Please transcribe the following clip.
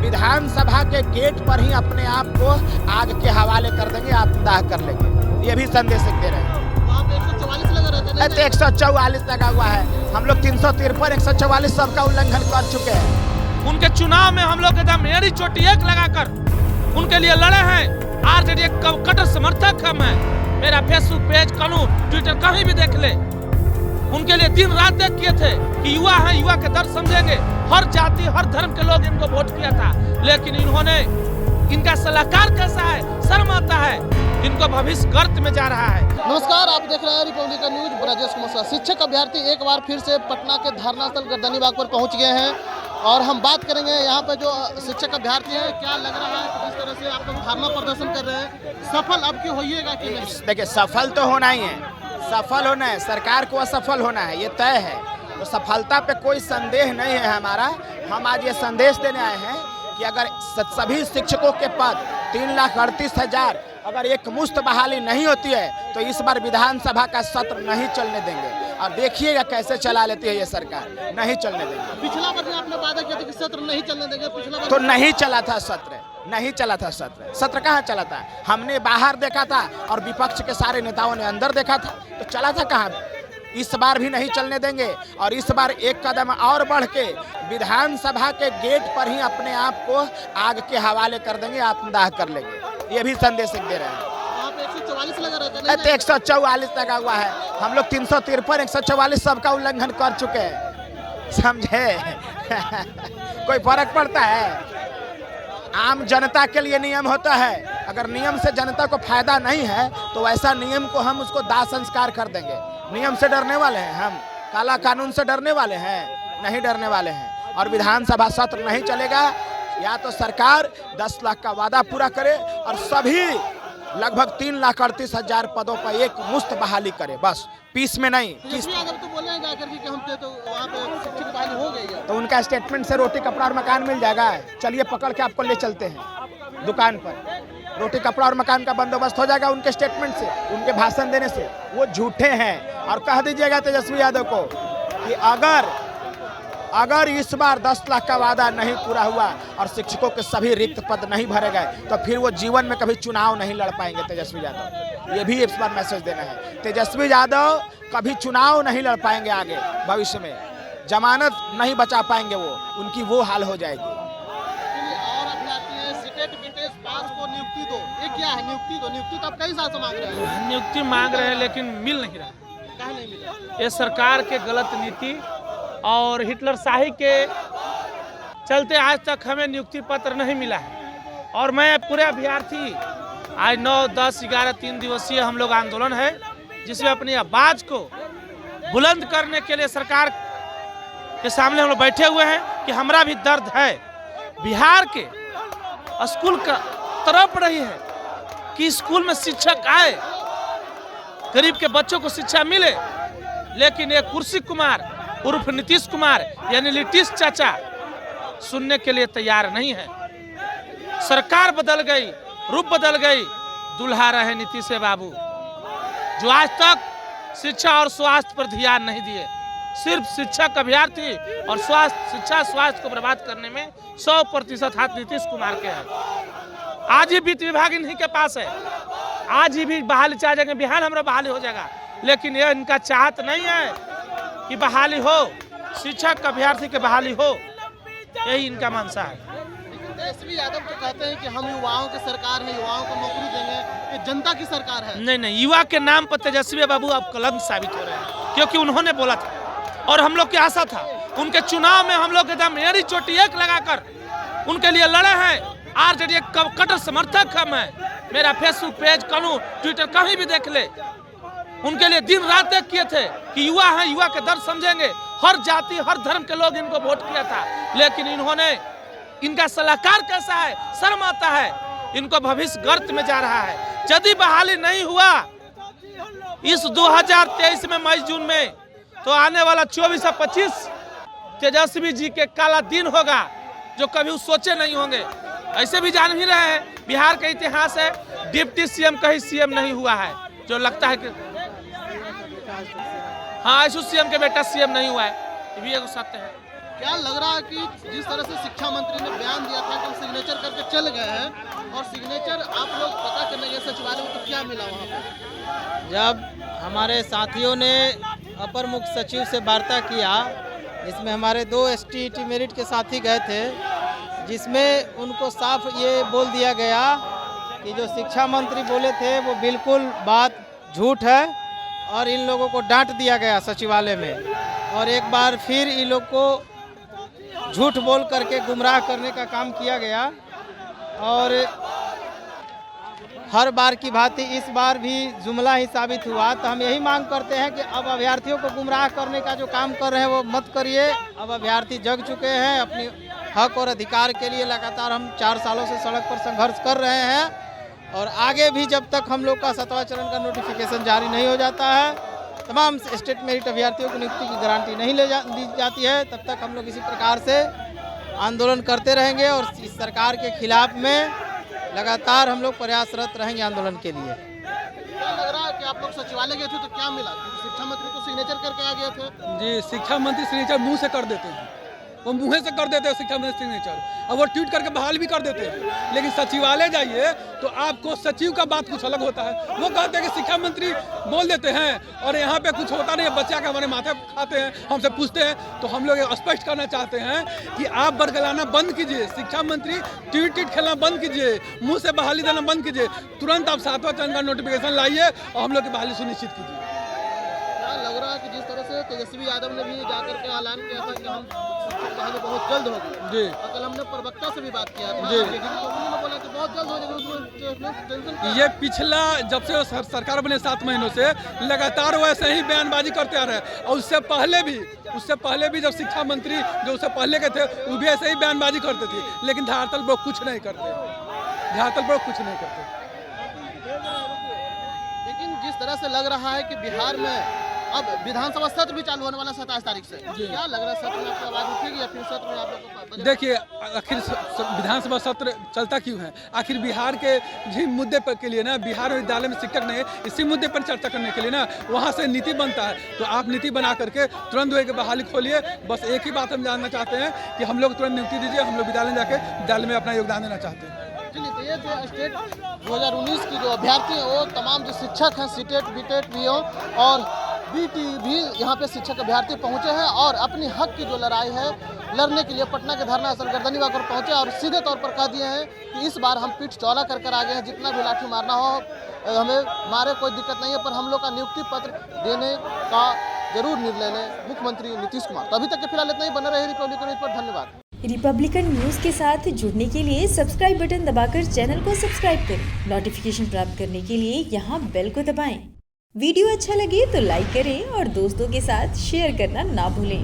विधानसभा के गेट पर ही अपने आप को आग के हवाले कर देंगे, आत्मदाह कर लेंगे। ये भी संदेश दे रहे हैं। वहाँ पे 144 लगा रहता है, तो 144 लगा हुआ है। हम लोग 353 144 सबका उल्लंघन कर चुके हैं। उनके चुनाव में हम लोग एकदम एड़ी चोटी एक लगाकर उनके लिए लड़े हैं। आरजेडी के कट्टर समर्थक हम हैं। मेरा फेसबुक पेज करूं, ट्विटर कहीं भी देख ले। उनके लिए दिन रात देख किए थे कि युवा हैं, युवा के दर्द समझेंगे। हर जाति हर धर्म के लोग इनको वोट किया था, लेकिन इन्होंने, इनका सलाहकार कैसा है, शर्म आता है। इनको भविष्य गर्त में जा रहा है। नमस्कार, आप देख रहे हैं रिपब्लिकन न्यूज। ब्रजेश कुमार। शिक्षक अभ्यर्थी एक बार फिर से पटना के धरना स्थल गर्दनी बाग पर पहुंच गए हैं और हम बात करेंगे यहाँ पे जो शिक्षक अभ्यर्थी हैं, क्या लग रहा है जिस तरह से आप लोग धरना प्रदर्शन कर रहे हैं, सफल अब की होइएगा कि नहीं? देखिए, सफल तो होना ही है, सफल होना है, सरकार को असफल होना है, ये तय है। तो सफलता पे कोई संदेह नहीं है हमारा। हम आज ये संदेश देने आए हैं कि अगर सभी शिक्षकों के पद 3,38,000 अगर एक मुश्त बहाली नहीं होती है तो इस बार विधानसभा का सत्र नहीं चलने देंगे। और देखिएगा कैसे चला लेती है ये सरकार, नहीं चलने देंगे। पिछला बार भी आपने वादा किया था कि सत्र नहीं चलने देंगे, पिछला बार तो नहीं चला था सत्र, नहीं चला था सत्र। सत्र कहाँ चला था? हमने बाहर देखा था और विपक्ष के सारे नेताओं ने अंदर देखा था, तो चला था कहाँ? इस बार भी नहीं चलने देंगे। और इस बार एक कदम और बढ़ के विधानसभा के गेट पर ही अपने आप को आग के हवाले कर देंगे, आत्मदाह कर लेंगे। ये भी संदेश दे रहे हैं। वहाँ पे 144 लगा रहता है, तो 144 लगा हुआ है। हम लोग 353 144 सबका उल्लंघन कर चुके हैं, समझे? कोई फर्क पड़ता है? आम जनता के लिए नियम होता है। अगर नियम से जनता को फायदा नहीं है तो ऐसा नियम को हम उसको दाह संस्कार कर देंगे। नियम से डरने वाले हैं हम? काला कानून से डरने वाले हैं? नहीं डरने वाले हैं। और विधानसभा सत्र नहीं चलेगा। या तो सरकार 10 लाख का वादा पूरा करे और सभी लगभग 3,38,000 पदों पर एक मुश्त बहाली करे, बस पीस में नहीं। किस तो बोले हैं जाकर कि हम तो वहाँ पे शिक्षक बहाली हो गई है। तो उनका स्टेटमेंट से रोटी कपड़ा और मकान मिल जाएगा। चलिए पकड़ के आपको ले चलते हैं दुकान पर। रोटी कपड़ा और मकान का बंदोबस्त हो जाएगा उनके स्टेटमेंट से, उनके भाषण देने से। वो झूठे हैं। और कह दीजिएगा तेजस्वी यादव को कि अगर इस बार 10 लाख का वादा नहीं पूरा हुआ और शिक्षकों के सभी रिक्त पद नहीं भरे गए तो फिर वो जीवन में कभी चुनाव नहीं लड़ पाएंगे। तेजस्वी यादव, ये भी इस बार मैसेज देना है। तेजस्वी यादव कभी चुनाव नहीं लड़ पाएंगे आगे भविष्य में। जमानत नहीं बचा पाएंगे वो, उनकी वो हाल हो जाएगी। नियुक्ति दो, ये क्या है? नियुक्ति दो, नियुक्ति तो आप कई साल से मांग रहे हैं। नियुक्ति मांग रहे हैं लेकिन मिल नहीं रहा। कहाँ नहीं मिला? ये सरकार के गलत नीति और हिटलर शाही के चलते आज तक हमें नियुक्ति पत्र नहीं मिला है। और मैं पूरे अभ्यर्थी, आज 9, 10, 11 3 दिवसीय हम लोग आंदोलन है जिसमें अपनी आवाज को बुलंद करने के लिए सरकार के सामने हम लोग बैठे हुए हैं कि हमारा भी दर्द है। बिहार के स्कूल का तड़प रही है कि स्कूल में शिक्षक आए, गरीब के बच्चों को शिक्षा मिले, लेकिन एक कुर्सी कुमार उर्फ नीतीश कुमार यानी नीतीश चाचा सुनने के लिए तैयार नहीं है। सरकार बदल गई, रूप बदल गई, दुल्हा रहे नीतीश बाबू जो आज तक शिक्षा और स्वास्थ्य पर ध्यान नहीं दिए। सिर्फ शिक्षक अभ्यर्थी और शिक्षा स्वास्थ्य को बर्बाद करने में 100% हाथ नीतीश कुमार के हैं। आज ही वित्त विभाग इन्हीं के पास है। आज ही भी बहाली चाह जाएंगे, बिहार हमारा बहाली हो जाएगा, लेकिन यह इनका चाहत नहीं है कि बहाली हो, शिक्षक अभ्यर्थी के बहाली हो, यही इनका मंशा है। तेजस्वी यादव तो कहते हैं कि हम युवाओं की सरकार है, युवाओं को नौकरी देंगे, ये जनता की सरकार है। नहीं, युवा के नाम पर तेजस्वी बाबू अब कलंक साबित हो रहे हैं, क्योंकि उन्होंने बोला था और हम लोग की आशा था। उनके चुनाव में हम लोग एकदम एड़ी चोटी एक लगाकर उनके लिए लड़े हैं। आरजेडी के कट्टर समर्थक हम हैं। मेरा फेसबुक पेज करूं, ट्विटर कहीं भी देख ले। उनके लिए दिन रात देख किए थे कि युवा हैं, युवा के दर्द समझेंगे। हर जाति हर धर्म के लोग इनको वोट किया था, लेकिन इन्होंने, इनका सलाहकार कैसा है, शर्म आता है। इनको भविष्य गर्त में जा रहा है। यदि बहाली नहीं हुआ इस 2023 में मई जून में, तो आने वाला 24 और 25 तेजस्वी जी के काला दिन होगा जो कभी सोचे नहीं होंगे। ऐसे भी जान भी रहे हैं, बिहार का इतिहास है, डिप्टी सीएम कहीं सीएम नहीं हुआ है, जो लगता है कि हाँ, आशु सीएम के बेटा सीएम नहीं हुआ है, ये भी एक सत्य है। क्या लग रहा है कि जिस तरह से शिक्षा मंत्री ने बयान दिया था कि हम सिग्नेचर करके चल गए हैं और सिग्नेचर आप लोग पता करने गए सचिवालय में, तो क्या मिला वहाँ पे? जब हमारे साथियों ने अपर मुख्य सचिव से वार्ता किया, इसमें हमारे 2 STET मेरिट के साथी गए थे, जिसमें उनको साफ ये बोल दिया गया कि जो शिक्षा मंत्री बोले थे वो बिल्कुल बात झूठ है और इन लोगों को डांट दिया गया सचिवालय में। और एक बार फिर इन लोग को झूठ बोल करके गुमराह करने का काम किया गया और हर बार की भांति इस बार भी जुमला ही साबित हुआ। तो हम यही मांग करते हैं कि अब अभ्यर्थियों को गुमराह करने का जो काम कर रहे हैं वो मत करिए। अब अभ्यर्थी जग चुके हैं, अपनी हक और अधिकार के लिए लगातार हम 4 सालों से सड़क पर संघर्ष कर रहे हैं और आगे भी जब तक हम लोग का 7वां चरण का नोटिफिकेशन जारी नहीं हो जाता है, तमाम स्टेट मेरिट अभ्यर्थियों की नियुक्ति की गारंटी नहीं दी जाती है, तब तक हम लोग इसी प्रकार से आंदोलन करते रहेंगे और इस सरकार के खिलाफ में लगातार हम लोग प्रयासरत रहेंगे आंदोलन के लिए। क्या लग रहा है कि आप लोग सचिवालय गए थे तो क्या मिला? क्योंकि शिक्षा मंत्री तो सिग्नेचर करके आ गए थे। जी, शिक्षा मंत्री सिग्नेचर मुंह से कर देते हैं, वो मुँह से कर देते हैं शिक्षा मंत्री सिग्नेचर, और वो ट्वीट करके बहाल भी कर देते हैं। लेकिन सचिवालय जाइए तो आपको सचिव का बात कुछ अलग होता है। वो कहते हैं कि शिक्षा मंत्री बोल देते हैं और यहाँ पे कुछ होता नहीं है, बच्चा के हमारे माथे खाते हैं, हमसे पूछते हैं। तो हम लोग स्पष्ट करना चाहते हैं कि आप बरगलाना बंद कीजिए, शिक्षा मंत्री ट्वीट खेलना बंद कीजिए, मुँह से बहाली देना बंद कीजिए, तुरंत आप 7वां चरण का नोटिफिकेशन लाइए और हम लोग की बहाली सुनिश्चित कीजिए। क्या लग रहा है कि जिस तरह से तेजस्वी यादव ने भी जाकर के ऐलान किया था कि हम बहाली बहुत जल्द होगी, जी, और कल हमने प्रवक्ता से भी बात किया था, जी, उन्होंने बोला कि बहुत जल्द हो जाएगा। ये पिछला जब से सरकार बने 7 महीनों से लगातार वैसे ही बयानबाजी करते आ रहे हैं और उससे पहले भी जब शिक्षा मंत्री जो उससे पहले के थे वो भी ऐसे ही बयानबाजी करते थे, लेकिन धरातल पर कुछ नहीं करते। लेकिन जिस तरह से लग रहा है कि बिहार में अब विधानसभा सत्र भी चालू होने वाला 27 तारीख से, क्या लग रहा है सत्र में आपकी आवाज उठेगी या फिर सत्र में आप लोगों को? देखिए, आखिर विधानसभा सत्र चलता क्यों है? आखिर बिहार के जिस मुद्दे पर के लिए ना, बिहार विद्यालय में शिक्षक ने इसी मुद्दे पर चर्चा करने के लिए ना वहाँ से नीति बनता है। तो आप नीति बना करके तुरंत वही बहाली खोलिए। बस एक ही बात हम जानना चाहते हैं कि हम लोग तुरंत नियुक्ति दीजिए, हम लोग विद्यालय जाके विद्यालय में अपना योगदान देना चाहते हैं। चलिए, तो ये थे स्टेट 2019 की जो अभ्यर्थी हैं, वो तमाम जो शिक्षक हैं, सीटेट, बीटेट, बीओ और बीटी भी यहाँ पे शिक्षक अभ्यर्थी पहुँचे हैं और अपनी हक की जो लड़ाई है लड़ने के लिए पटना के धरना स्थल गर्दनीबाग पर पहुँचे और सीधे तौर पर कह दिए हैं कि इस बार हम पीठ चौड़ा कर आ गए हैं, जितना भी लाठी मारना हो हमें मारे, कोई दिक्कत नहीं है, पर हम लोग का नियुक्ति पत्र देने का जरूर निर्णय लें मुख्यमंत्री नीतीश कुमार। तो अभी तक के फिलहाल इतना ही। बने रहे रिपब्लिकन न्यूज़ पर। धन्यवाद। रिपब्लिकन न्यूज़ के साथ जुड़ने के लिए सब्सक्राइब बटन दबाकर चैनल को सब्सक्राइब करें। नोटिफिकेशन प्राप्त करने के लिए यहाँ बेल को दबाएं। वीडियो अच्छा लगे तो लाइक करें और दोस्तों के साथ शेयर करना ना भूलें।